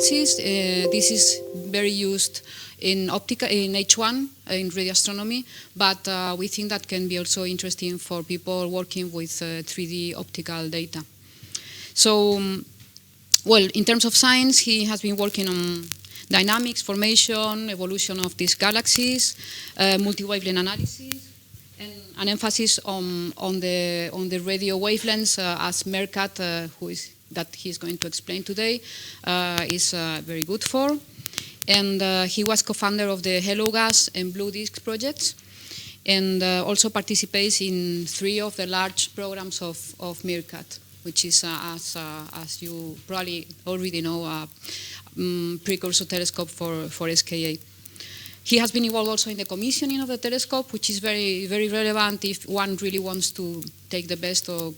galaxies. This is very used in H1 in radio astronomy, but we think that can be also interesting for people working with 3D optical data. So, well, in terms of science, he has been working on dynamics, formation, evolution of these galaxies, multi-wavelength analysis, and an emphasis on the radio wavelengths, as MeerKAT, that he's going to explain today, is very good for. And he was co-founder of the Hello Gas and Blue Disk projects, and also participates in 3 of the large programs of MeerKAT, which is, as you probably already know, a precursor telescope for SKA. He has been involved also in the commissioning of the telescope, which is very, very relevant if one really wants to take the best of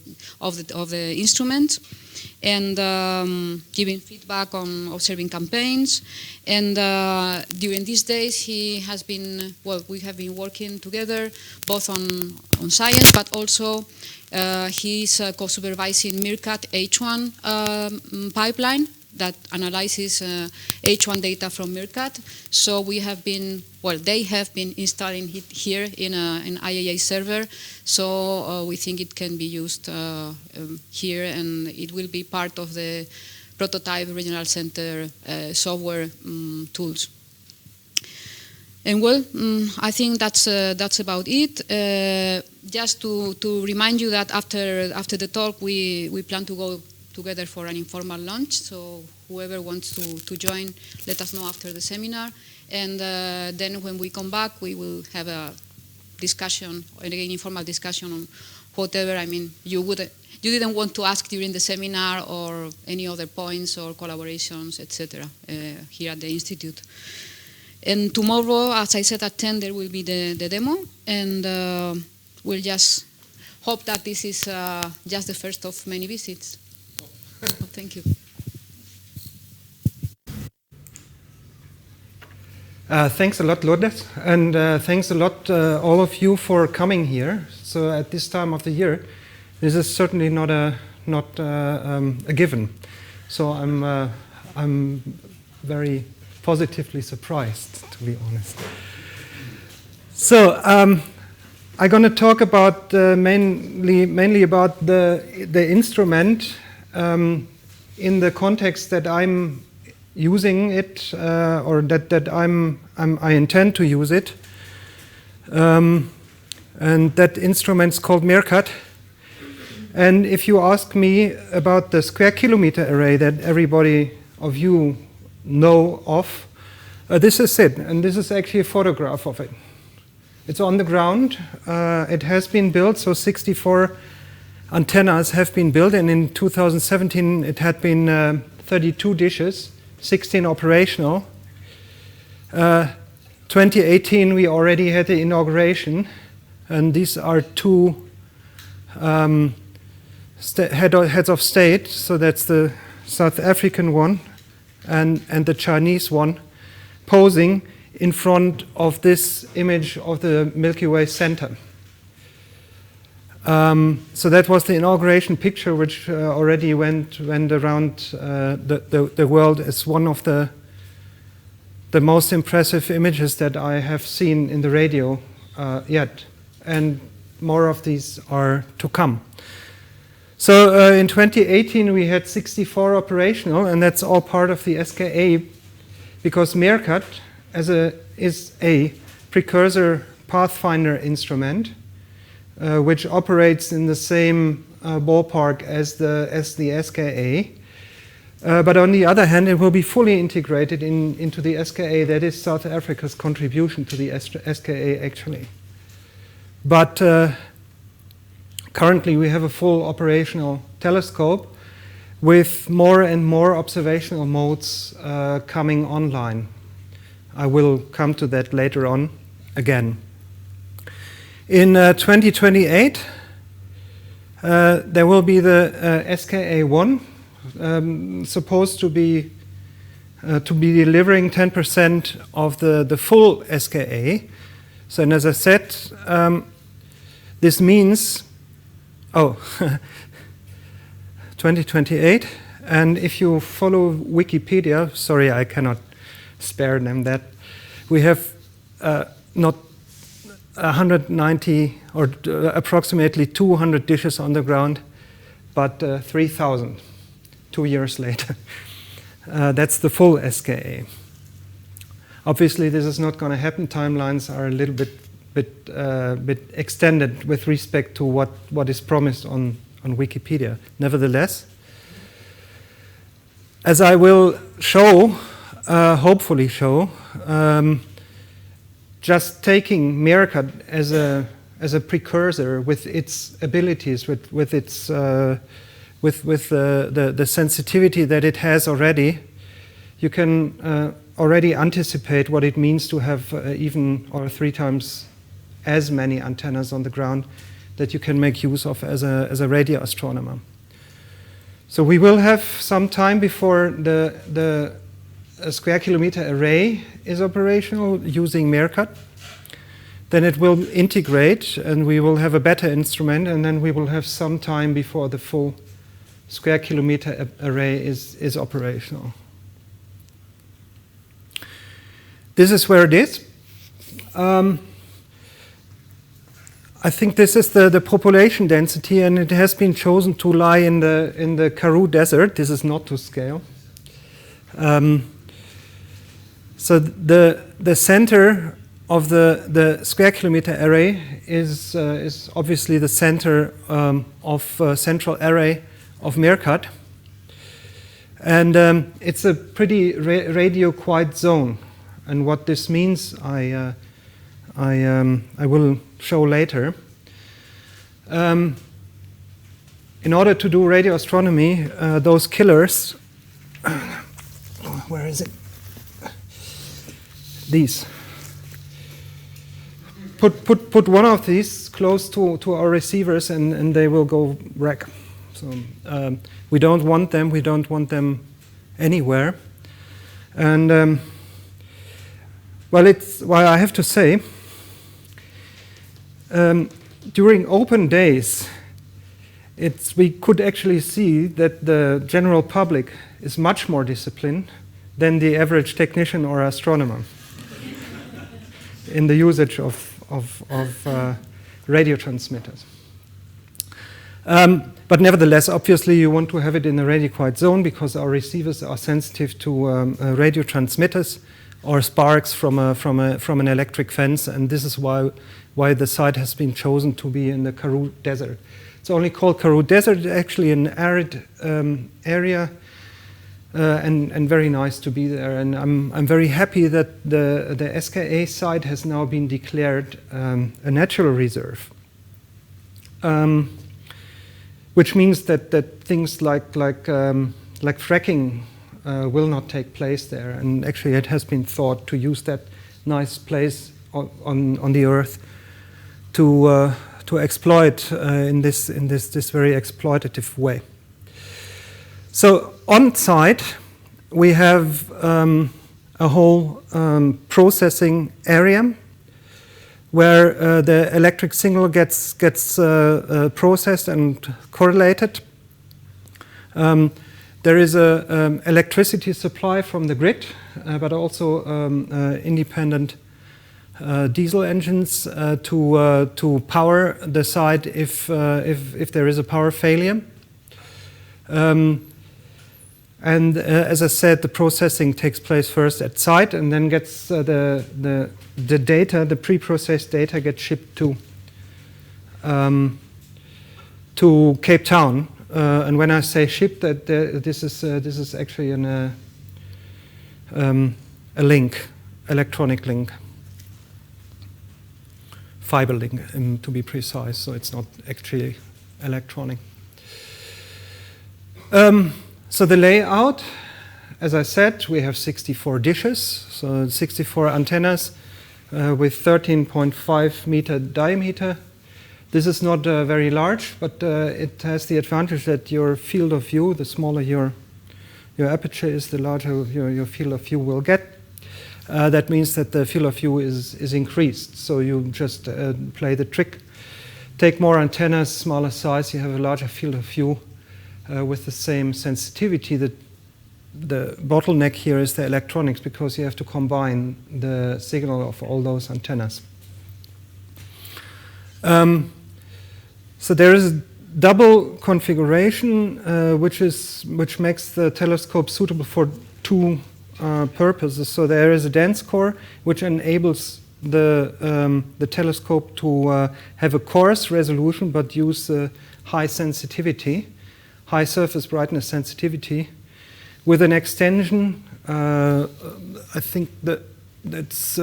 the instrument, and giving feedback on observing campaigns. And during these days, he has been, well, we have been working together both on science, but also he's co-supervising MeerKAT H1 pipeline that analyzes H1 data from MeerKAT. So we have been, well, they have been installing it here in an IAA server. So we think it can be used here, and it will be part of the prototype regional center software tools. And well, I think that's about it. Just to remind you that after the talk, we plan to go together for an informal lunch. So whoever wants to join, let us know after the seminar. And then when we come back, we will have a discussion, an informal discussion on whatever. I mean, you didn't want to ask during the seminar, or any other points or collaborations, etc. Here at the Institute. And tomorrow, as I said, at 10, there will be the demo, and we'll just hope that this is just the first of many visits. Oh, thank you. Thanks a lot, Lourdes, and thanks a lot all of you for coming here. So at this time of the year, this is certainly not a given. So I'm very positively surprised, to be honest. So I'm going to talk about mainly about the instrument in the context that I'm using it, or that I intend to use it, and that instrument's called MeerKAT. And if you ask me about the square kilometer array that everybody of you know of, this is it, and this is actually a photograph of it. It's on the ground. It has been built, so 64 antennas have been built, and in 2017 it had been 32 dishes, 16 operational. 2018 we already had the inauguration, and these are 2 heads of state, so that's the South African one and the Chinese one, posing in front of this image of the Milky Way center. So that was the inauguration picture, which already went around the world as one of the most impressive images that I have seen in the radio yet, and more of these are to come. So in 2018 we had 64 operational, and that's all part of the SKA, because MeerKAT is a precursor pathfinder instrument, which operates in the same ballpark as the SKA. But on the other hand, it will be fully integrated into the SKA. That is South Africa's contribution to the SKA, actually. But currently, we have a full operational telescope with more and more observational modes coming online. I will come to that later on again. In 2028, there will be the SKA-1, supposed to be delivering 10% of the full SKA. So, and as I said, this means 2028, And if you follow Wikipedia, sorry, I cannot spare them that, we have not 190 or approximately 200 dishes on the ground, but 3,000 2 years later. That's the full SKA. Obviously, this is not going to happen. Timelines are a little bit extended with respect to what is promised on Wikipedia. Nevertheless, as I will show, hopefully show, just taking MeerKAT as a precursor with its abilities, with its the sensitivity that it has already, you can already anticipate what it means to have even or 3 times as many antennas on the ground that you can make use of as a radio astronomer. So we will have some time before the square kilometer array is operational using MeerKAT. Then it will integrate and we will have a better instrument, and then we will have some time before the full square kilometer array is operational. This is where it is. I think this is the population density, and it has been chosen to lie in the Karoo Desert. This is not to scale. So the center of the square kilometer array is obviously the center of central array of MeerKAT, and it's a pretty radio quiet zone. And what this means, I will show later. In order to do radio astronomy, those killers, where is it? These. Put one of these close to our receivers, and they will go wreck. So we don't want them. We don't want them anywhere. And well, I have to say, during open days, we could actually see that the general public is much more disciplined than the average technician or astronomer in the usage of radio transmitters. But nevertheless, obviously, you want to have it in a radio quiet zone because our receivers are sensitive to radio transmitters or sparks from an electric fence, and this is why the site has been chosen to be in the Karoo Desert. It's only called Karoo Desert, actually an arid area, and very nice to be there. And I'm very happy that the SKA site has now been declared a natural reserve, which means that things like fracking will not take place there. And actually, it has been thought to use that nice place on the Earth to exploit in this very exploitative way. So on site, we have a whole processing area where the electric signal gets processed and correlated. There is a electricity supply from the grid, but also independent diesel engines to power the site if there is a power failure. And as I said, the processing takes place first at site, and then gets the data, the pre-processed data, gets shipped to Cape Town. And when I say shipped, this is actually a link, electronic link, fiber link, to be precise. So it's not actually electronic. So the layout, as I said, we have 64 dishes, so 64 antennas with 13.5 meter diameter. This is not very large, but it has the advantage that your field of view, the smaller your aperture is, the larger your field of view will get. That means that the field of view is increased. So you just play the trick. Take more antennas, smaller size, you have a larger field of view. with the same sensitivity. The bottleneck here is the electronics, because you have to combine the signal of all those antennas. So there is a double configuration which makes the telescope suitable for two purposes. So there is a dense core which enables the telescope to have a coarse resolution but use high sensitivity, high surface brightness sensitivity, with an extension. I think that's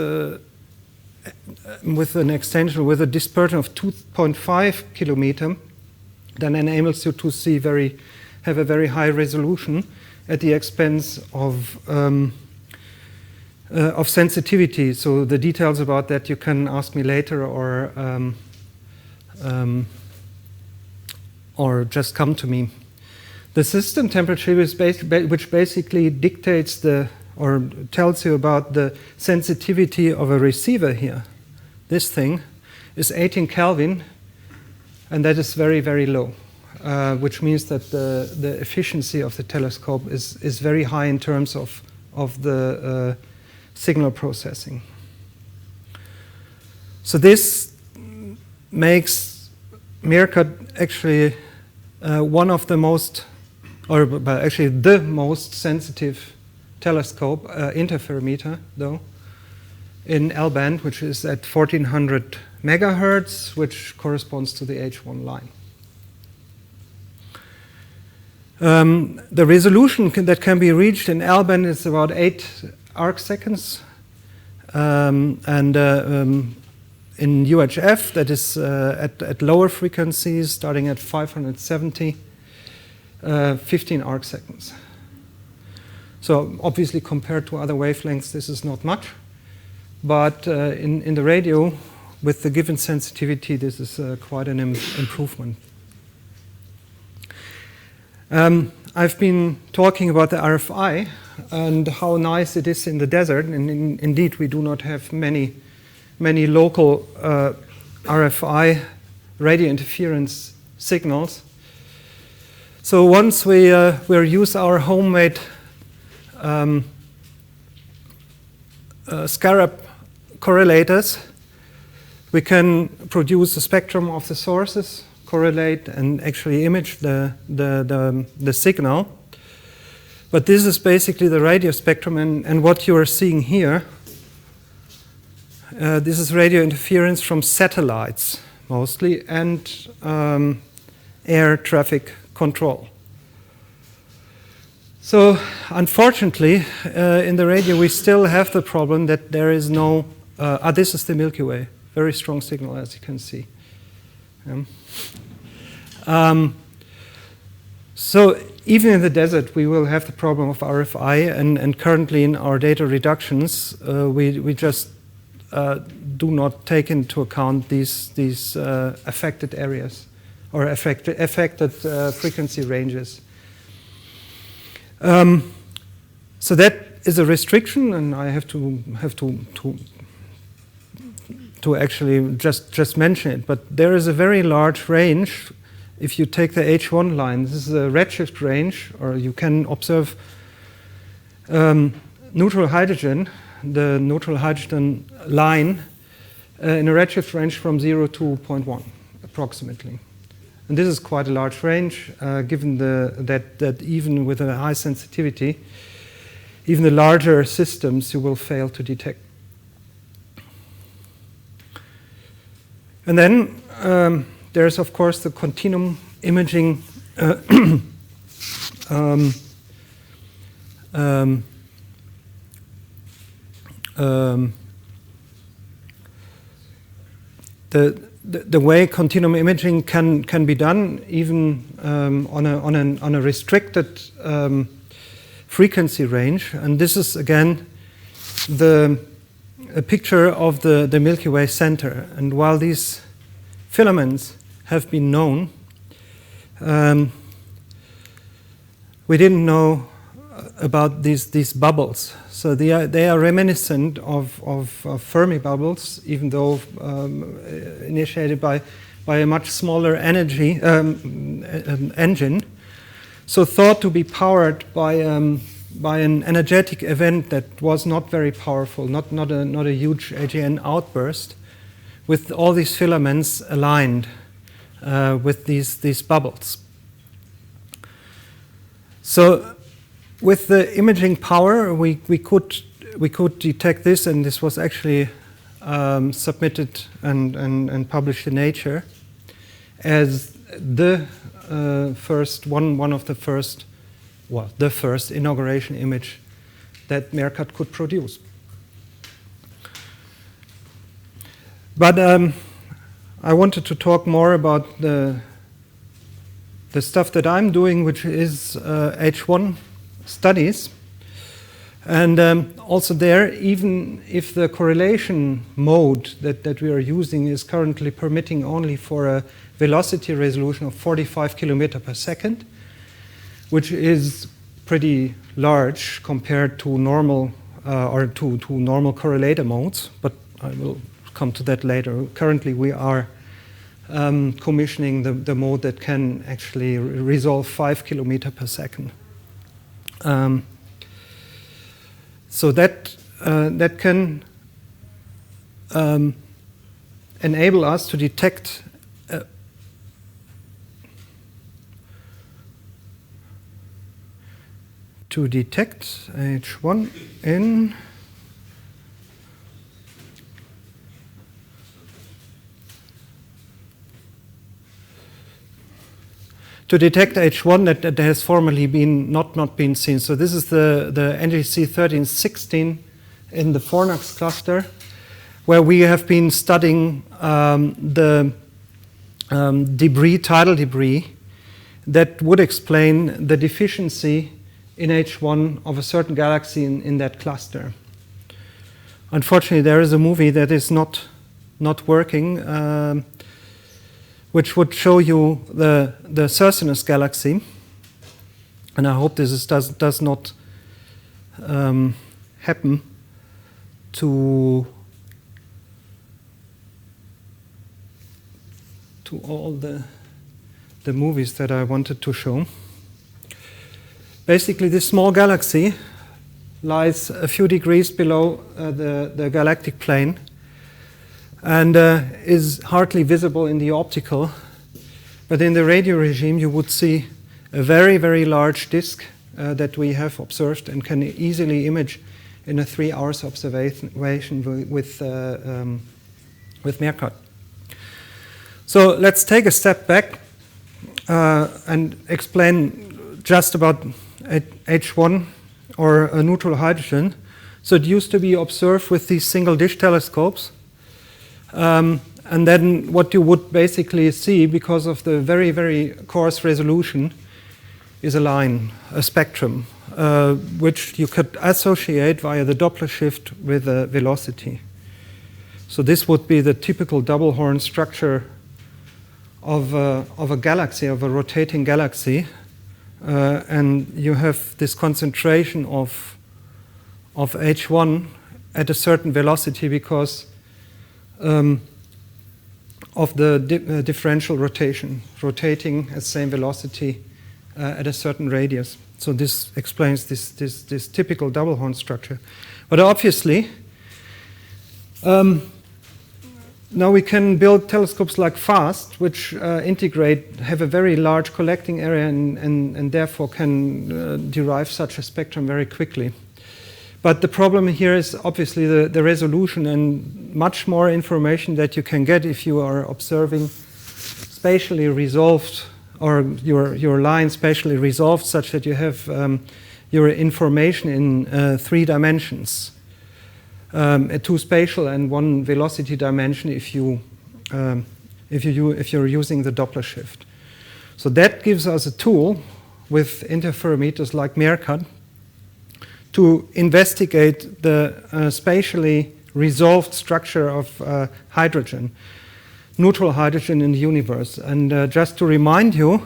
with an extension with a dispersion of 2.5 kilometer, then enables you to see have a very high resolution at the expense of sensitivity. So the details about that you can ask me later, or just come to me. The system temperature is which basically dictates or tells you about the sensitivity of a receiver here. This thing is 18 Kelvin, and that is very, very low, which means that the efficiency of the telescope is very high in terms of the signal processing. So this makes MeerKAT actually one of the most, or actually the most sensitive telescope, interferometer though, in L band, which is at 1400 megahertz, which corresponds to the H1 line. The resolution that can be reached in L band is about 8 arc seconds, and in UHF, that is at lower frequencies, starting at 570, 15 arc seconds. So obviously, compared to other wavelengths, this is not much. But in the radio, with the given sensitivity, this is quite an improvement. I've been talking about the RFI and how nice it is in the desert. And indeed, we do not have many local RFI radio interference signals. So once we use our homemade scarab correlators, we can produce a spectrum of the sources, correlate, and actually image the signal. But this is basically the radio spectrum, and what you are seeing here, this is radio interference from satellites mostly, and air traffic control. So unfortunately, in the radio, we still have the problem that there is no, this is the Milky Way, very strong signal, as you can see. So even in the desert, we will have the problem of RFI, and currently in our data reductions, we just do not take into account these affected areas or affected frequency ranges. So that is a restriction, and I have to actually just mention it. But there is a very large range. If you take the H1 line, this is a redshift range, or you can observe neutral hydrogen, the neutral hydrogen line, in a redshift range from 0 to 0.1, approximately. And this is quite a large range, given that even with a high sensitivity, even the larger systems you will fail to detect. And then there's, of course, the continuum imaging the way continuum imaging can be done, even on a restricted frequency range. And this is again a picture of the Milky Way center. And while these filaments have been known, we didn't know about these bubbles. So they are reminiscent of Fermi bubbles, even though initiated by a much smaller energy engine. so thought to be powered by an energetic event that was not very powerful, not a huge AGN outburst, with all these filaments aligned with these bubbles. So with the imaging power, we could detect this, and this was actually submitted and published in Nature as the first inauguration image that MeerKAT could produce. But I wanted to talk more about the stuff that I'm doing, which is H1 studies. And also there, even if the correlation mode that we are using is currently permitting only for a velocity resolution of 45 kilometers per second, which is pretty large compared to normal or to normal correlator modes, but I will come to that later. Currently, we are commissioning the mode that can actually resolve 5 kilometers per second. So that can enable us to detect H1 in that has formerly been not been seen. So this is the NGC 1316 in the Fornax cluster, where we have been studying the tidal debris that would explain the deficiency in H1 of a certain galaxy in that cluster. Unfortunately, there is a movie that is not working, which would show you the Cercinus galaxy, and I hope this does not happen to all the movies that I wanted to show. Basically, this small galaxy lies a few degrees below the galactic plane and is hardly visible in the optical. But in the radio regime, you would see a very, very large disk that we have observed and can easily image in a 3 hours observation with MeerKAT. So let's take a step back and explain just about H1 or a neutral hydrogen. So it used to be observed with these single dish telescopes. And then what you would basically see, because of the very, very coarse resolution, is a line, a spectrum, which you could associate via the Doppler shift with a velocity. So this would be the typical double horn structure of a galaxy, of a rotating galaxy. And you have this concentration of H1 at a certain velocity because of the differential rotation, rotating at the same velocity at a certain radius. So this explains this typical double horn structure. But obviously, now we can build telescopes like FAST, which have a very large collecting area and therefore can derive such a spectrum very quickly. But the problem here is obviously the resolution and much more information that you can get if you are observing spatially resolved, or your line spatially resolved such that you have your information in 3 dimensions. 2 spatial and 1 velocity dimension if you're using the Doppler shift. So that gives us a tool with interferometers like MeerKAT to investigate the spatially resolved structure of hydrogen, neutral hydrogen in the universe. And just to remind you,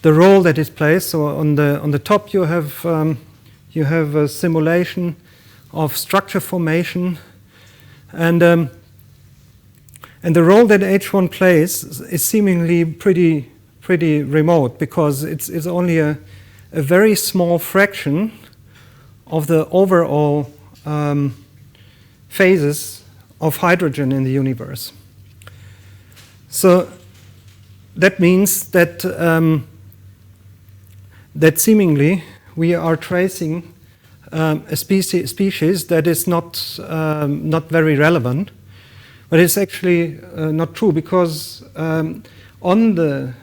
the role that it plays. So on the top you have a simulation of structure formation, and the role that H1 plays is seemingly pretty remote, because it's only a a very small fraction of the overall phases of hydrogen in the universe. So that means that that seemingly we are tracing a species that is not very relevant, but it's actually not true, because on the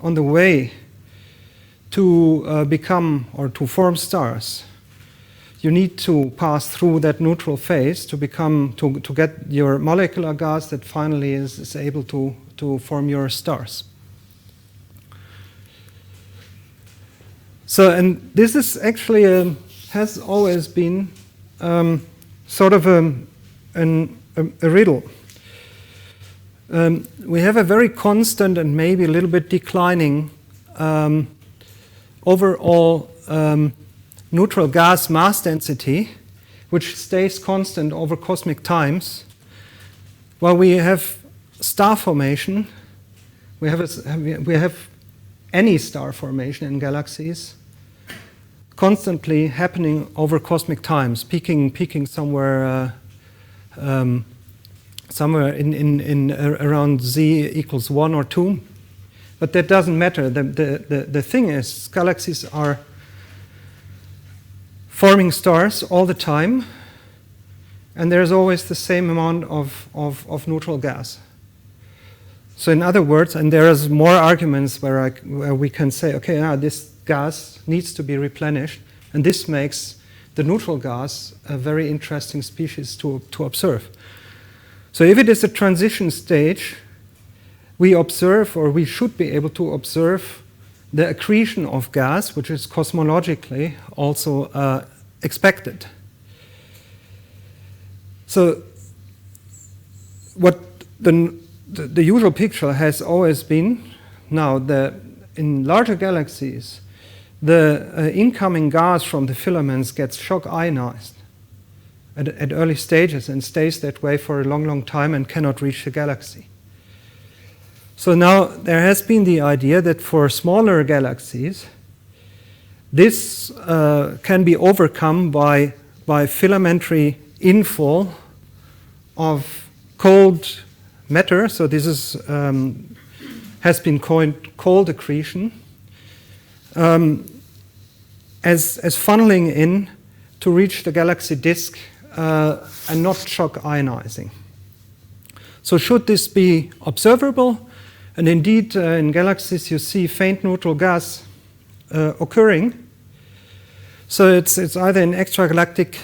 way to become or to form stars, you need to pass through that neutral phase to get your molecular gas that finally is able to form your stars. So, and this is actually has always been sort of a riddle. We have a very constant and maybe a little bit declining overall neutral gas mass density, which stays constant over cosmic times, while we have star formation. We have any star formation in galaxies constantly happening over cosmic times, peaking somewhere in around z equals 1 or 2. But that doesn't matter. The thing is, galaxies are forming stars all the time, and there's always the same amount of neutral gas. So in other words, and there is more arguments where we can say, okay, now this gas needs to be replenished, and this makes the neutral gas a very interesting species to observe. So if it is a transition stage, we observe, or we should be able to observe, the accretion of gas, which is cosmologically also expected. So what the usual picture has always been, now in larger galaxies, the incoming gas from the filaments gets shock ionized at early stages and stays that way for a long time and cannot reach the galaxy. So now there has been the idea that for smaller galaxies, this can be overcome by filamentary inflow of cold matter. So this is has been coined cold accretion, as funneling in to reach the galaxy disk and not shock ionizing. So should this be observable? And indeed, in galaxies you see faint neutral gas occurring. So it's either in extragalactic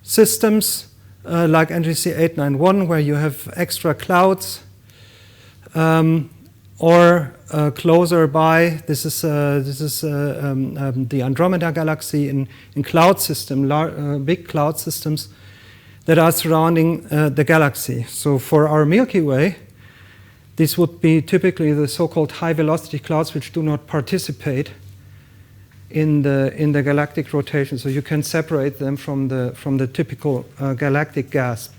systems like NGC 891, where you have extra clouds, or closer by. This is the Andromeda galaxy in cloud system, big cloud systems that are surrounding the galaxy. So for our Milky Way, this would be typically the so-called high-velocity clouds, which do not participate in the galactic rotation. So you can separate them from the typical galactic gas.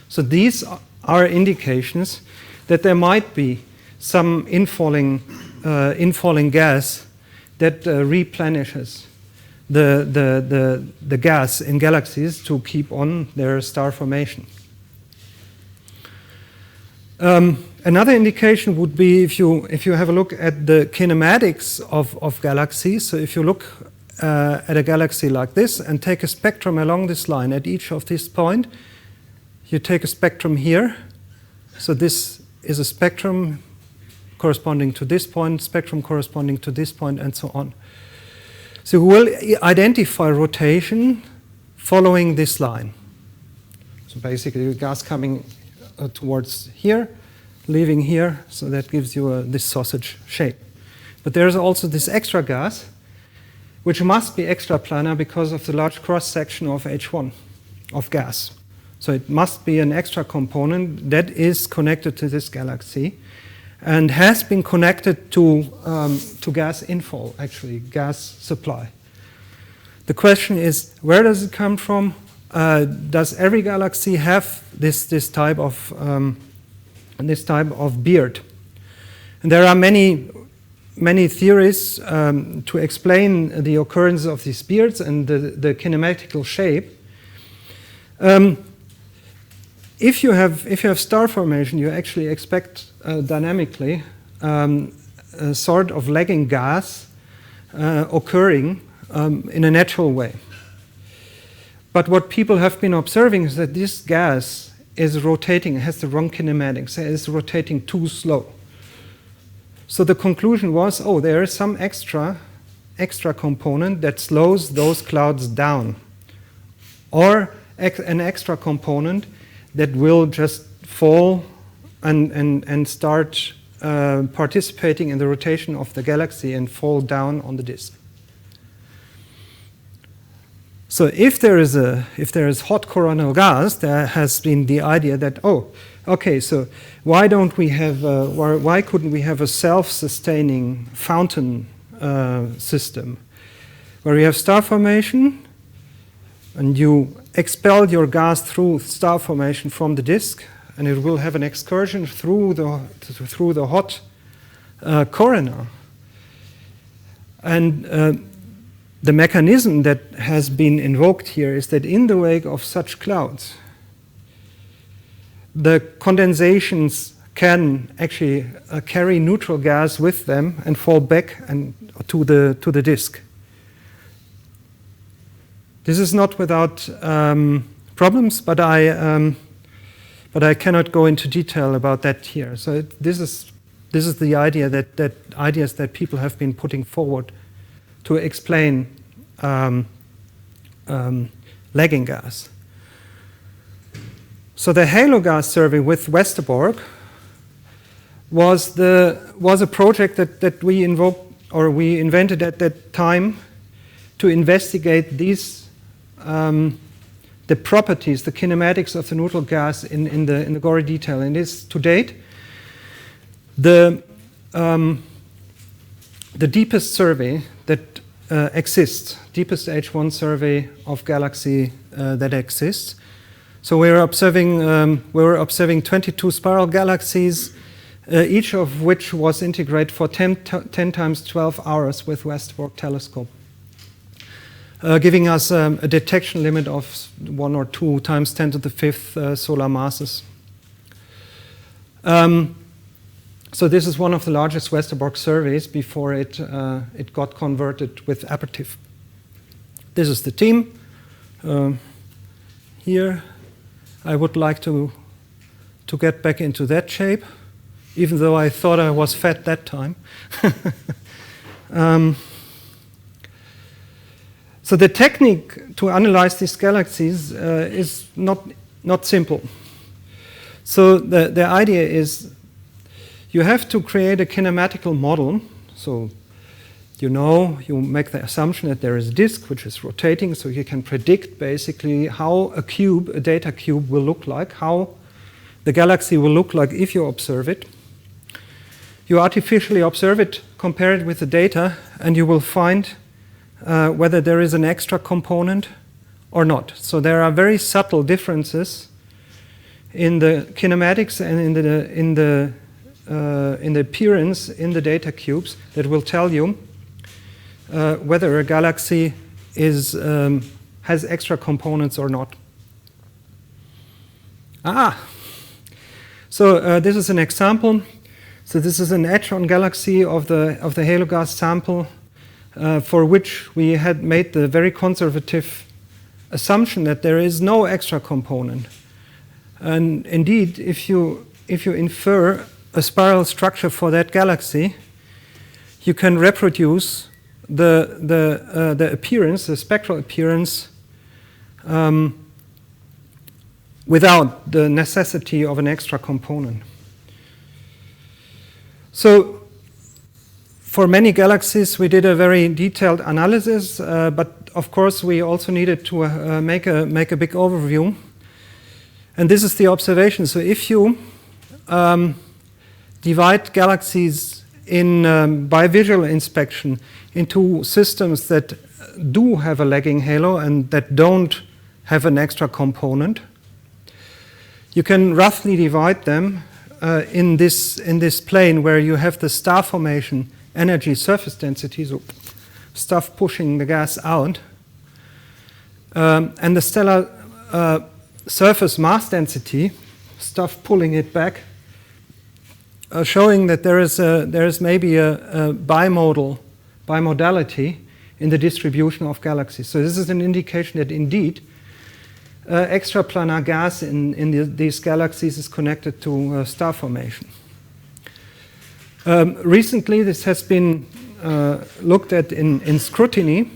So these are indications that there might be some infalling gas that replenishes the gas in galaxies to keep on their star formation. Another indication would be if you have a look at the kinematics of galaxies. So if you look at a galaxy like this and take a spectrum along this line at each of this point, you take a spectrum here. So this is a spectrum corresponding to this point, spectrum corresponding to this point, and so on. So we will identify rotation following this line. So basically, the gas coming towards here, leaving here, so that gives you this sausage shape. But there's also this extra gas, which must be extraplanar because of the large cross-section of H1 of gas. So it must be an extra component that is connected to this galaxy and has been connected to gas inflow, actually, gas supply. The question is, where does it come from? Does every galaxy have this type of beard? And there are many many theories to explain the occurrence of these beards and the kinematical shape. If you have star formation, you actually expect dynamically a sort of lagging gas occurring in a natural way. But what people have been observing is that this gas is rotating, it has the wrong kinematics, it is rotating too slow. So the conclusion was, oh, there is some extra component that slows those clouds down, or an extra component that will just fall and start participating in the rotation of the galaxy and fall down on the disk. So if there is hot coronal gas, there has been the idea that, oh, okay, so why couldn't we have a self-sustaining fountain system where you have star formation and you expel your gas through star formation from the disk, and it will have an excursion through the hot corona. And the mechanism that has been invoked here is that in the wake of such clouds, the condensations can actually carry neutral gas with them and fall back to the disk. This is not without problems, but I cannot go into detail about that here. So this is the idea that ideas that people have been putting forward to explain lagging gas. So the halo gas survey with Westerbork was a project that we invented at that time to investigate these the properties, the kinematics of the neutral gas in the gory detail. And this, to date, the deepest survey that exists, deepest H1 survey of galaxy that exists. So we were observing 22 spiral galaxies, each of which was integrated for 10 times 12 hours with Westerbork telescope, giving us a detection limit of 1 or 2 times 10 to the 5th solar masses. So this is one of the largest Westerbork surveys before it got converted with Aperative. This is the team. Here, I would like to get back into that shape, even though I thought I was fat that time. So the technique to analyze these galaxies is not simple. So the idea is you have to create a kinematical model. So you make the assumption that there is a disk which is rotating, so you can predict basically how a data cube will look like, how the galaxy will look like if you observe it. You artificially observe it, compare it with the data, and you will find whether there is an extra component or not. So there are very subtle differences in the kinematics and in the appearance in the data cubes that will tell you whether a galaxy has extra components or not. So this is an example. So this is an edge-on galaxy of the halo gas sample, for which we had made the very conservative assumption that there is no extra component. And indeed, if you infer a spiral structure for that galaxy, you can reproduce the appearance, the spectral appearance, without the necessity of an extra component. So for many galaxies, we did a very detailed analysis, but of course we also needed to make a big overview. And this is the observation. So if you divide galaxies by visual inspection into systems that do have a lagging halo and that don't have an extra component, you can roughly divide them in this plane where you have the star formation energy surface density, so stuff pushing the gas out, and the stellar surface mass density, stuff pulling it back, showing that there is maybe a bimodality in the distribution of galaxies. So this is an indication that indeed extraplanar gas in these galaxies is connected to star formation. Recently, this has been looked at in scrutiny.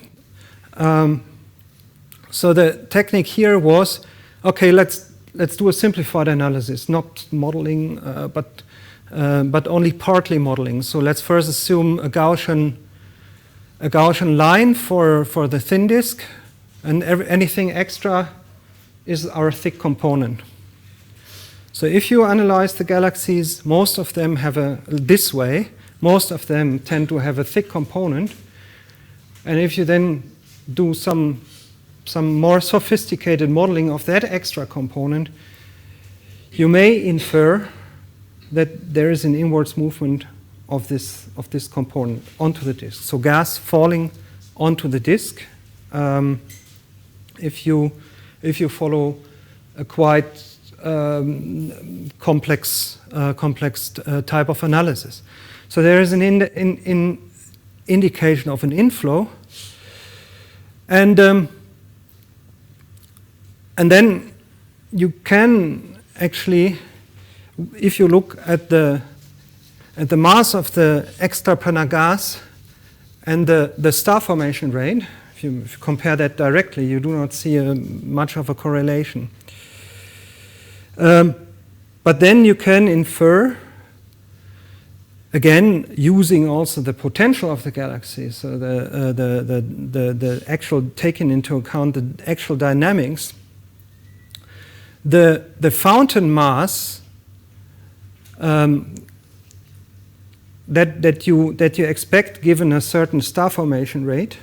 So the technique here was, okay, let's do a simplified analysis, not modeling, but only partly modeling. So let's first assume a Gaussian line for the thin disk, and anything extra is our thick component. So if you analyze the galaxies, most of them have this way, most of them tend to have a thick component. And if you then do some more sophisticated modeling of that extra component, you may infer that there is an inwards movement of this component onto the disk. So gas falling onto the disk. If you follow a quite complex type of analysis, so there is an indication of an inflow, and then you can actually, if you look at the mass of the extraplanar gas and the star formation rate, if you compare that directly, you do not see much of a correlation. But then you can infer, again, using also the potential of the galaxy, so the actual, taking into account the actual dynamics, the fountain mass that you expect given a certain star formation rate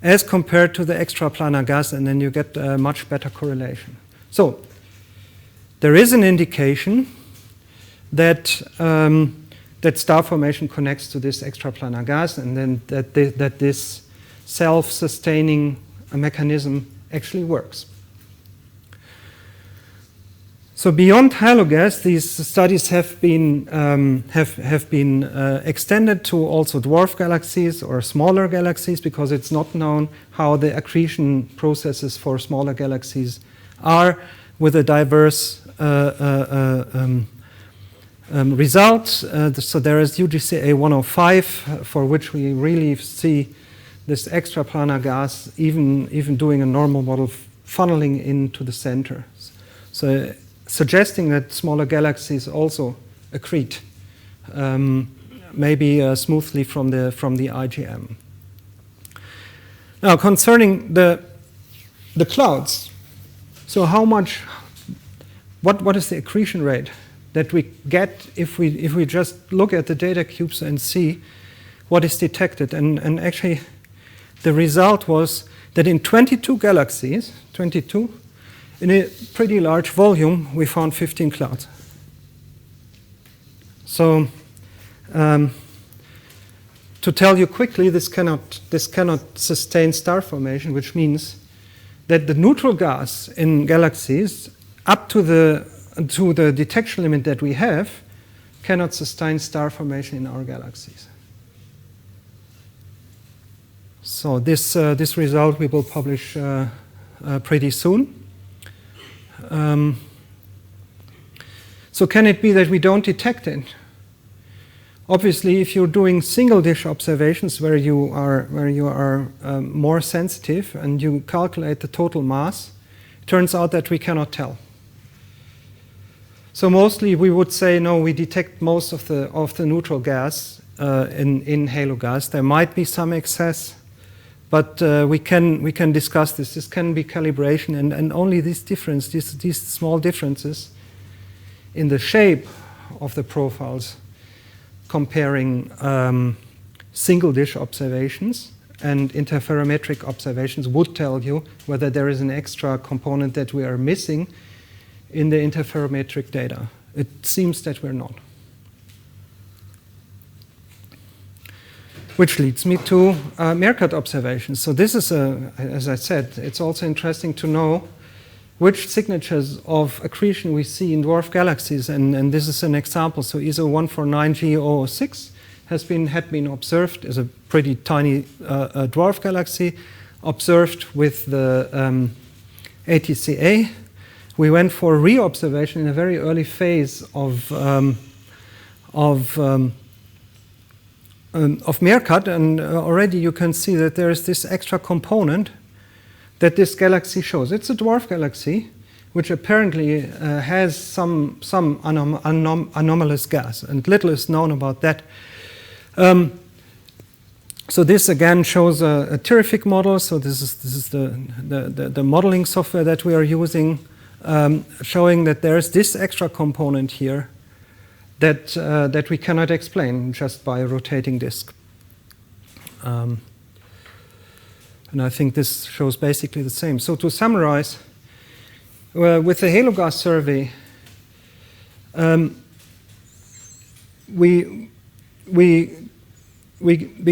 as compared to the extraplanar gas, and then you get a much better correlation. So there is an indication that that star formation connects to this extraplanar gas, and then that this self-sustaining mechanism actually works. So beyond halogas, these studies have been extended to also dwarf galaxies or smaller galaxies, because it's not known how the accretion processes for smaller galaxies are, with a diverse results. So there is UGC 105, for which we really see this extraplanar gas even doing a normal model funneling into the center. So suggesting that smaller galaxies also accrete, maybe smoothly from the IGM. Now, concerning the clouds, so what is the accretion rate that we get if we just look at the data cubes and see what is detected? And actually, the result was that in 22 galaxies, in a pretty large volume, we found 15 clouds. So, to tell you quickly, this cannot sustain star formation, which means that the neutral gas in galaxies up to the detection limit that we have cannot sustain star formation in our galaxies. So this result we will publish pretty soon. So can it be that we don't detect it? Obviously, if you're doing single dish observations where you are more sensitive and you calculate the total mass, it turns out that we cannot tell. So mostly we would say no, we detect most of the neutral gas in halo gas. There might be some excess, but we can discuss this. This can be calibration, and only this difference, these small differences in the shape of the profiles, comparing single dish observations and interferometric observations, would tell you whether there is an extra component that we are missing in the interferometric data. It seems that we're not. which leads me to MeerKAT observations. So this is, as I said, it's also interesting to know which signatures of accretion we see in dwarf galaxies, and this is an example. So ISO 149G006 had been observed as a pretty tiny dwarf galaxy, observed with the ATCA. We went for reobservation in a very early phase of MeerKAT, and already you can see that there is this extra component that this galaxy shows. It's a dwarf galaxy, which apparently has some anomalous gas, and little is known about that. So this again shows a terrific model. So this is the modeling software that we are using, showing that there is this extra component here that we cannot explain just by a rotating disk. And I think this shows basically the same. So to summarize, with the halo gas survey, we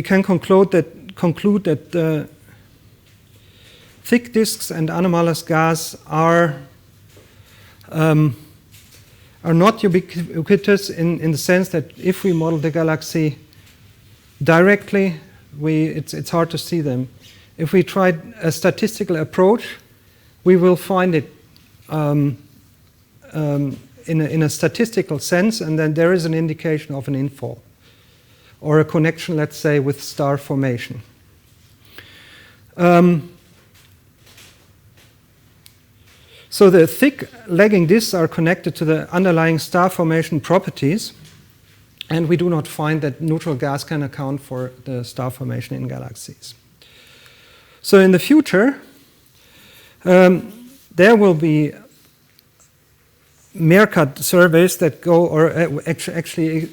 can conclude that thick disks and anomalous gas are not ubiquitous in the sense that if we model the galaxy directly, it's hard to see them. If we try a statistical approach, we will find it in a statistical sense, and then there is an indication of an infall or a connection, let's say, with star formation. So the thick lagging disks are connected to the underlying star formation properties, and we do not find that neutral gas can account for the star formation in galaxies. So in the future, there will be MeerKAT surveys that go, or actually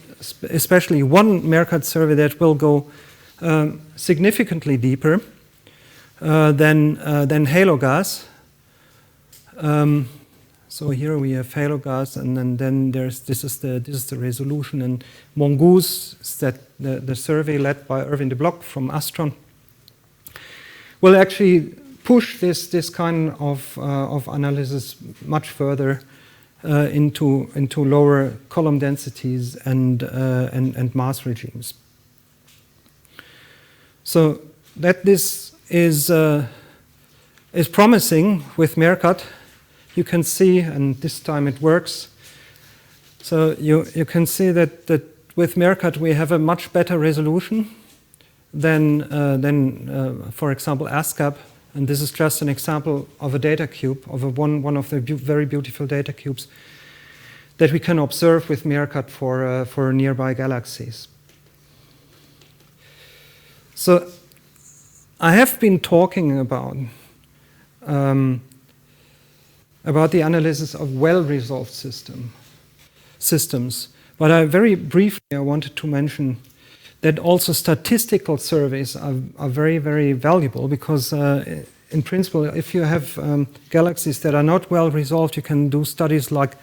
especially one MeerKAT survey that will go significantly deeper than halo gas. So here we have halo gas, and then this is the resolution. And Mongoose is that the survey led by Erwin de Blok from Astron will actually push this kind of analysis much further into lower column densities and mass regimes. So that this is promising with MeerKAT. You can see, and this time it works. So you can see that with MeerKAT we have a much better resolution than for example, ASCAP. And this is just an example of a data cube, of one of the very beautiful data cubes that we can observe with MeerKAT for nearby galaxies. So I have been talking about the analysis of well-resolved systems, but very briefly I wanted to mention that also statistical surveys are very, very valuable, because in principle, if you have galaxies that are not well resolved, you can do studies like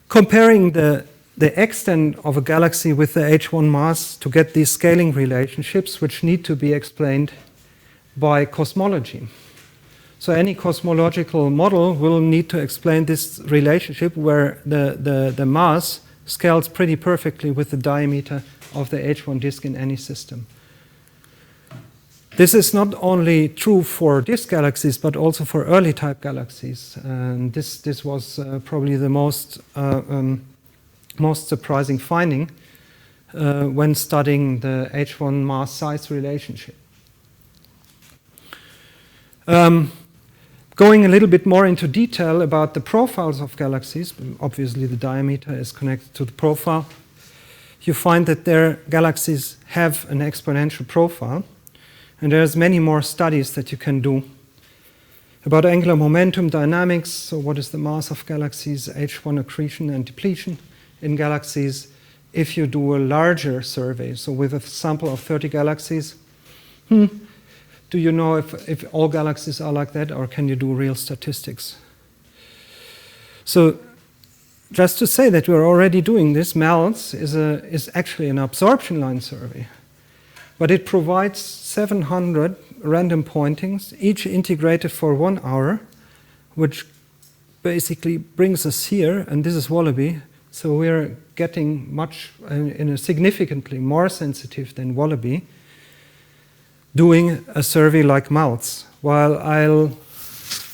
comparing the extent of a galaxy with the H1 mass to get these scaling relationships, which need to be explained by cosmology. So any cosmological model will need to explain this relationship where the mass scales pretty perfectly with the diameter of the H1 disk in any system. This is not only true for disk galaxies, but also for early type galaxies. And this was probably the most surprising finding when studying the H1 mass size relationship. Going a little bit more into detail about the profiles of galaxies, obviously the diameter is connected to the profile. You find that their galaxies have an exponential profile, and there's many more studies that you can do about angular momentum dynamics. So what is the mass of galaxies, H1 accretion and depletion in galaxies? If you do a larger survey, so with a sample of 30 galaxies, do you know if all galaxies are like that, or can you do real statistics? So just to say that we're already doing this, MELS is actually an absorption line survey. but it provides 700 random pointings, each integrated for 1 hour, which basically brings us here, and this is Wallaby. So we're getting much in a significantly more sensitive than Wallaby, doing a survey like mouths. While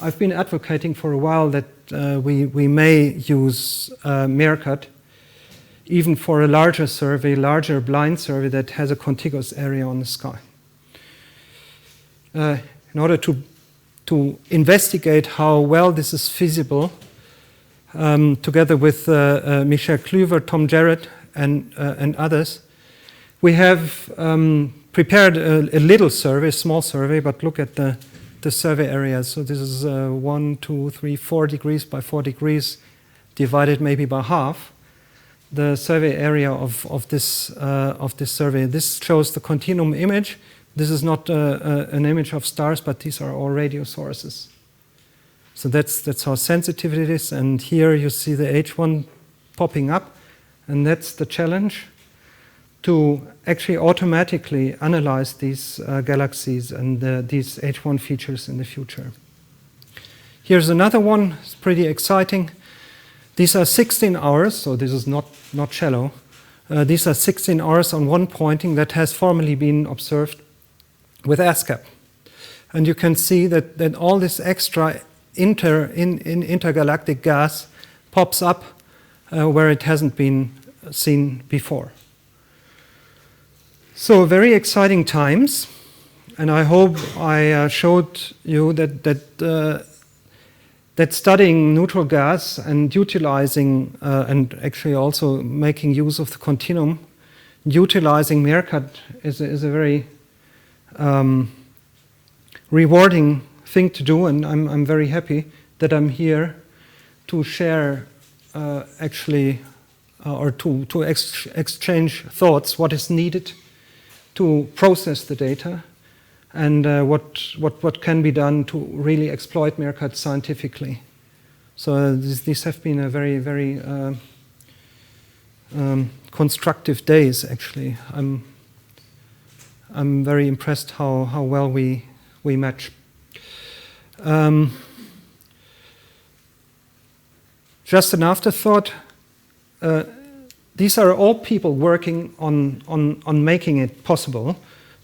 I've been advocating for a while that we may use MeerKAT even for a larger survey, larger blind survey that has a contiguous area on the sky. In order to investigate how well this is feasible, together with Michel Kluver, Tom Jarrett, and others, we have prepared a little survey, a small survey, but look at the survey areas. So this is 1, 2, 3, 4 degrees by 4 degrees, divided maybe by half. The survey area of this survey. This shows the continuum image. This is not an image of stars, but these are all radio sources. So that's how sensitive it is. And here you see the H1 popping up, and that's the challenge, to actually automatically analyze these galaxies and these H1 features in the future. Here's another one. It's pretty exciting. These are 16 hours, so this is not shallow. These are 16 hours on one pointing that has formerly been observed with ASCAP. And you can see that all this extra intergalactic gas pops up where it hasn't been seen before. So very exciting times, and I hope I showed you that studying neutral gas and utilizing, and actually also making use of the continuum, utilizing MeerKAT is a very rewarding thing to do, and I'm very happy that I'm here to share or to exchange thoughts, what is needed to process the data, and what can be done to really exploit MeerKAT scientifically. So these have been a very, very constructive days, actually. I'm very impressed how well we match. Just an afterthought. These are all people working on making it possible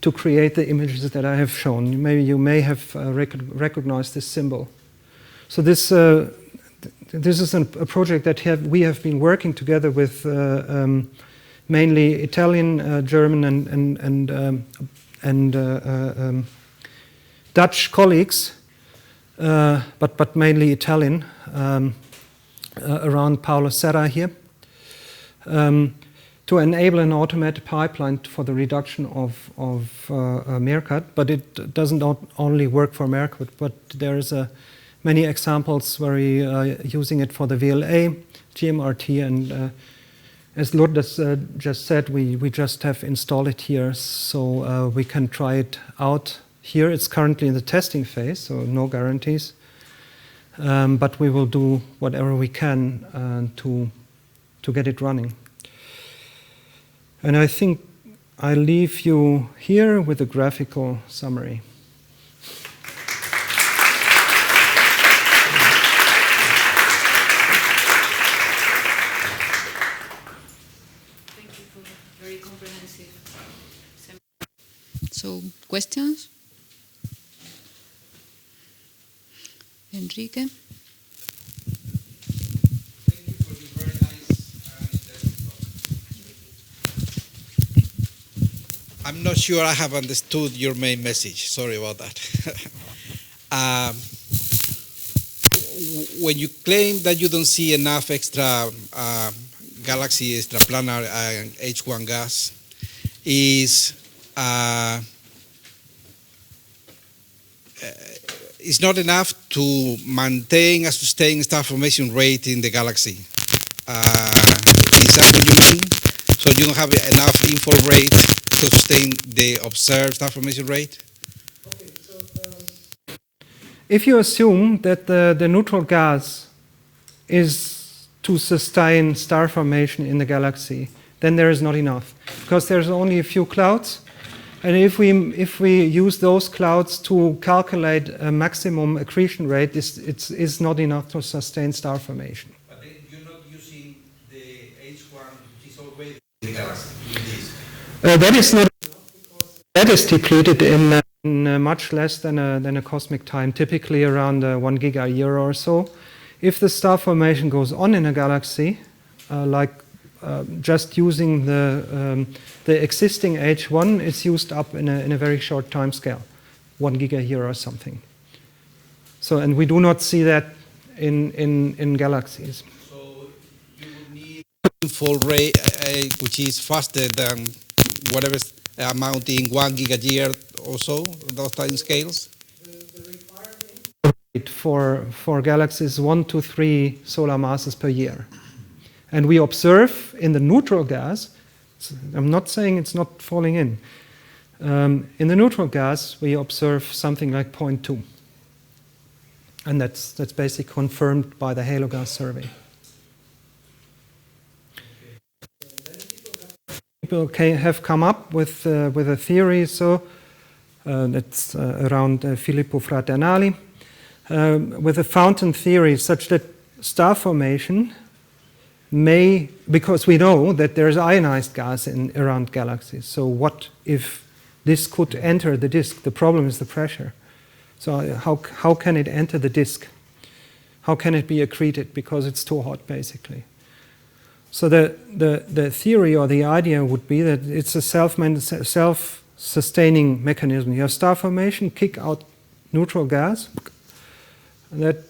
to create the images that I have shown. Maybe you may have recognized this symbol. So this is a project that we have been working together with mainly Italian, German, and Dutch colleagues, but mainly Italian, around Paolo Serra here, to enable an automated pipeline for the reduction of MeerKAT. But it doesn't only work for MeerKAT, but there's many examples where we are using it for the VLA, GMRT, and as Lourdes just said, we just have installed it here, so we can try it out here. It's currently in the testing phase, so no guarantees. But we will do whatever we can to get it running. And I think I leave you here with a graphical summary. Thank you for a very comprehensive seminar. So, questions? Enrique? I'm not sure I have understood your main message. Sorry about that. When you claim that you don't see enough extra galaxy extraplanar H1 gas, is not enough to maintain a sustained star formation rate in the galaxy. Is that what you mean? So you don't have enough info rate to sustain the observed star formation rate? Okay, so if you assume that the neutral gas is to sustain star formation in the galaxy, then there is not enough, because there's only a few clouds, And if we use those clouds to calculate a maximum accretion rate, it's not enough to sustain star formation. But then you're not using the H1, which is already in the galaxy. That is not enough because that is depleted in much less than a cosmic time, typically around 1 giga-year or so. If the star formation goes on in a galaxy, just using the existing H1, it's used up in a very short time scale, 1 giga-year or something. So, and we do not see that in galaxies. So you would need full rate, which is faster than whatever amount in 1 giga-year or so, those time scales? The required rate for galaxies 1 to 3 solar masses per year. And we observe in the neutral gas, I'm not saying it's not falling in. In the neutral gas, we observe something like 0.2. And that's basically confirmed by the halo gas survey. People have come up with a theory, so that's around Filippo Fraternali, with a fountain theory such that star formation may, because we know that there's ionized gas around galaxies. So what if this could enter the disk? The problem is the pressure. So how can it enter the disk? How can it be accreted? Because it's too hot, basically. So the theory or the idea would be that it's a self-sustaining mechanism. You have star formation, kick out neutral gas, and that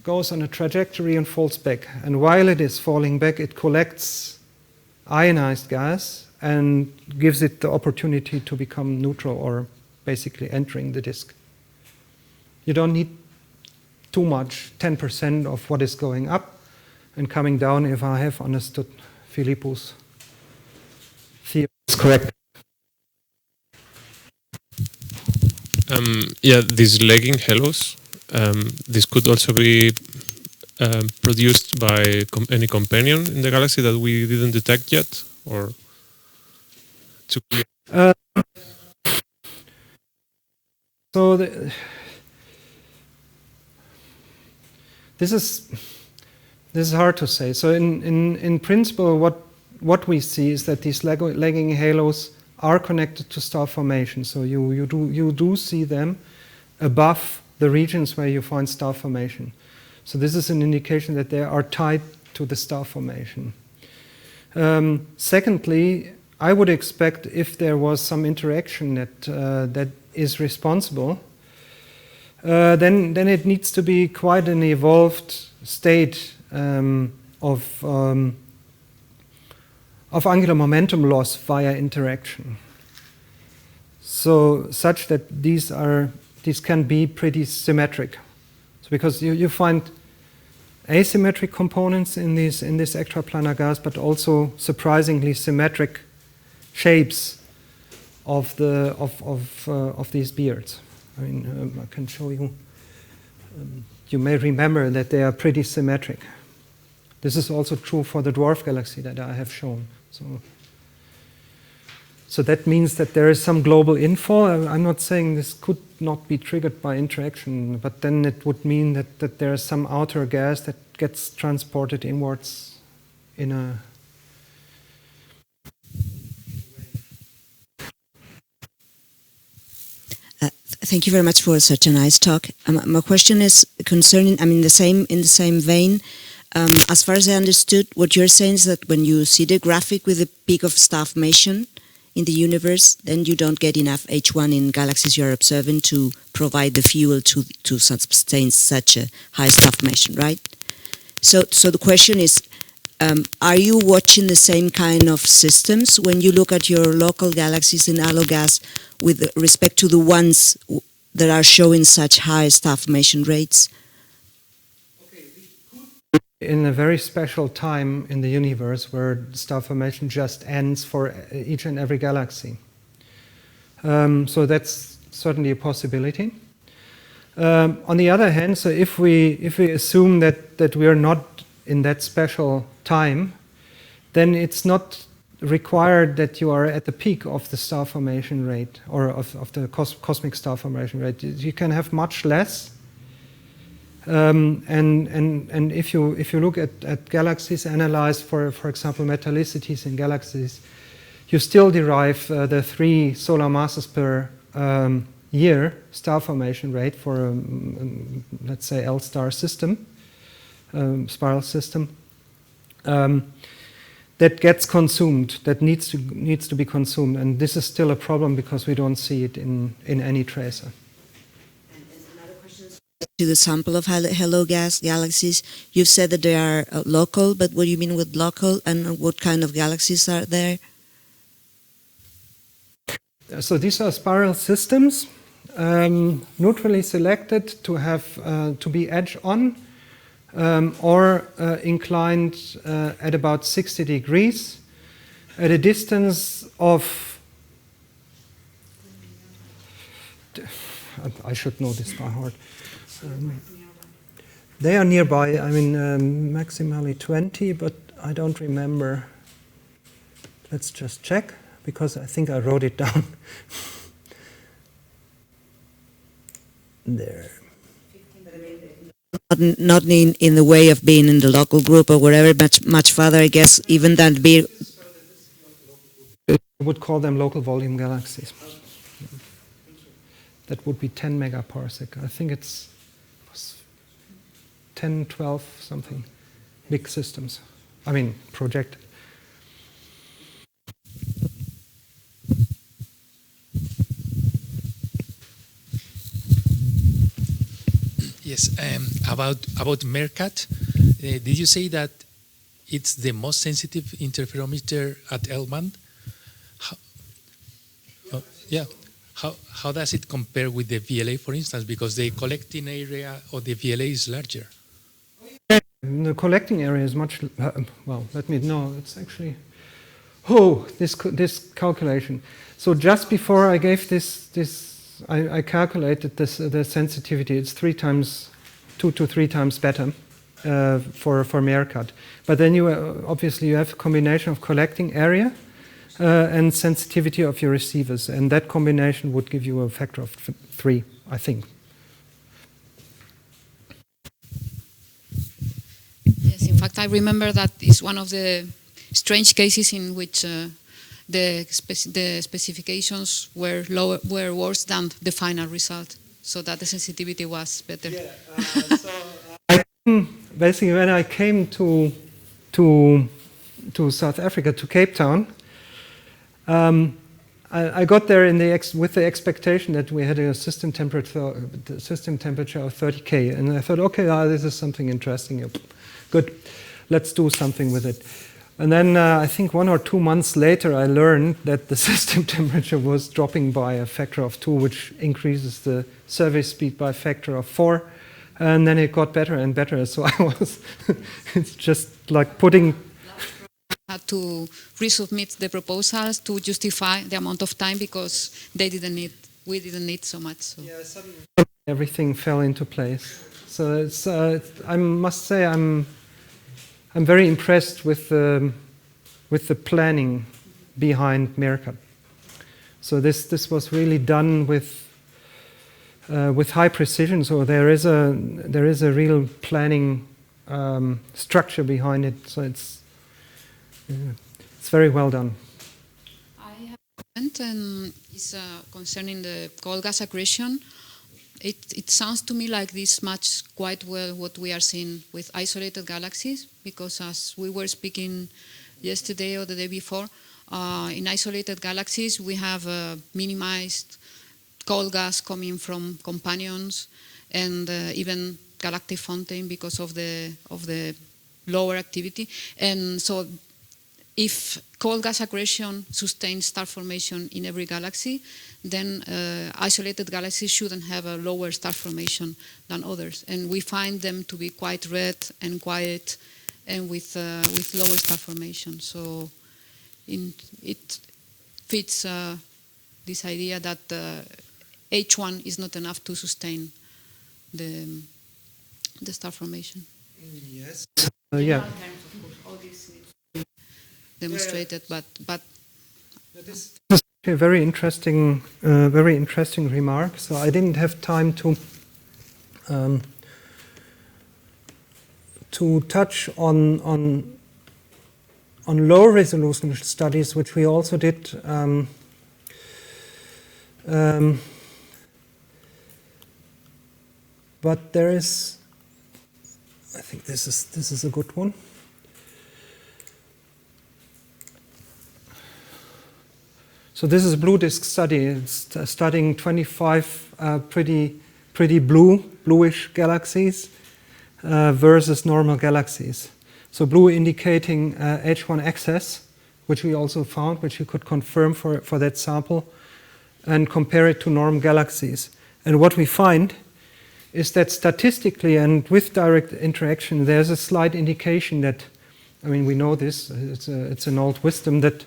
goes on a trajectory and falls back. And while it is falling back, it collects ionized gas and gives it the opportunity to become neutral or basically entering the disk. You don't need too much, 10% of what is going up and coming down, if I have understood Filippo's theory is correct. Yeah, these lagging halos, this could also be produced by any companion in the galaxy that we didn't detect yet, or too clear? So this is hard to say. So in principle, what we see is that these lagging halos are connected to star formation. So you do see them above the regions where you find star formation. So this is an indication that they are tied to the star formation. Secondly, I would expect if there was some interaction that is responsible, then it needs to be quite an evolved state of angular momentum loss via interaction. So such that these can be pretty symmetric. So because you find asymmetric components in this extraplanar gas, but also surprisingly symmetric shapes of these beards. I mean, I can show you. You may remember that they are pretty symmetric. This is also true for the dwarf galaxy that I have shown. So that means that there is some global infall. I'm not saying this could not be triggered by interaction, but then it would mean that there is some outer gas that gets transported inwards in a... Thank you very much for such a nice talk. My question is concerning, in the same vein, as far as I understood, what you're saying is that when you see the graphic with the peak of star formation in the universe, then you don't get enough H1 in galaxies you're observing to provide the fuel to sustain such a high star formation, right? So the question is, are you watching the same kind of systems when you look at your local galaxies in halo gas with respect to the ones that are showing such high star formation rates? In a very special time in the universe where star formation just ends for each and every galaxy. So that's certainly a possibility. On the other hand, so if we assume that we are not in that special time, then it's not require that you are at the peak of the star formation rate, or of the cosmic star formation rate. You can have much less. And if you look at galaxies analyzed for example, metallicities in galaxies, you still derive the 3 solar masses per year star formation rate for let's say L-star system, spiral system. That gets consumed, that needs to be consumed, and this is still a problem because we don't see it in any tracer. To the sample of hello gas galaxies, you've said that they are local, but what do you mean with local, and what kind of galaxies are there? So these are spiral systems, neutrally selected to have to be edge on, or inclined at about 60 degrees at a distance of, I should know this by heart. They are nearby, I mean maximally 20, but I don't remember. Let's just check, because I think I wrote it down. There. Not in the way of being in the local group or whatever, much farther, I guess, even than be. I would call them local volume galaxies. That would be 10 megaparsec. I think it's 10, 12, something. Big systems. I mean, projected. Yes, about MeerKAT, did you say that it's the most sensitive interferometer at L-band? Yeah. How does it compare with the VLA, for instance? Because the collecting area of the VLA is larger. The collecting area is much, well, let me know, it's actually, this calculation. So just before I gave I calculated the sensitivity. It's 2 to 3 times better for MeerKAT. But then obviously you have a combination of collecting area and sensitivity of your receivers, and that combination would give you a factor of 3, I think. Yes, in fact, I remember that is one of the strange cases in which the specifications were worse than the final result, so that the sensitivity was better. Yeah, basically, when I came to South Africa, to Cape Town, I got there with the expectation that we had a system temperature of 30K, and I thought, okay, this is something interesting. Good, let's do something with it. And then I think 1 or 2 months later, I learned that the system temperature was dropping by a factor of 2, which increases the survey speed by a factor of 4. And then it got better and better. So I was, it's just like putting. Had to resubmit the proposals to justify the amount of time because we didn't need so much. So. Yeah, suddenly everything fell into place. So it's, I must say I'm very impressed with the planning behind MeerKAT. So this was really done with high precision. So there is a real planning structure behind it. So it's very well done. I have a comment, and it's concerning the cold gas accretion. It sounds to me like this matches quite well what we are seeing with isolated galaxies, because as we were speaking yesterday or the day before, in isolated galaxies we have minimized cold gas coming from companions and even galactic fountain because of the lower activity. And so if cold gas accretion sustains star formation in every galaxy, then isolated galaxies shouldn't have a lower star formation than others. And we find them to be quite red and quiet and with lower star formation. So it fits this idea that H1 is not enough to sustain the star formation. Yes. Yeah. demonstrated, but This is a very interesting remark. So I didn't have time to touch on low resolution studies, which we also did. But there is, I think this is a good one. So this is a blue disk study. It's studying 25 pretty bluish galaxies versus normal galaxies. So blue indicating H1 excess, which we also found, which you could confirm for that sample, and compare it to normal galaxies. And what we find is that statistically and with direct interaction, there's a slight indication that, I mean, we know this, it's an old wisdom, that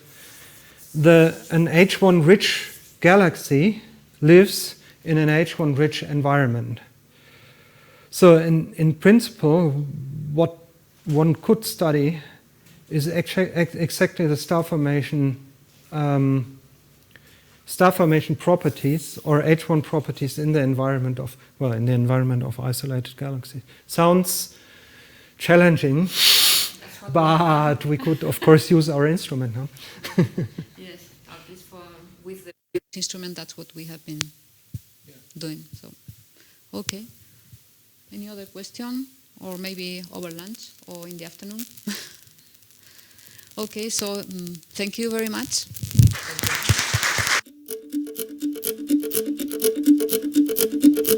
an H1 rich galaxy lives in an H1 rich environment. So in principle, what one could study is exactly the star formation properties or H1 properties in the environment of isolated galaxies. Sounds challenging, but we could of course use our instrument, no? yes, at least with the instrument, that's what we have been doing. So, okay. Any other question, or maybe over lunch or in the afternoon? Okay, so thank you very much.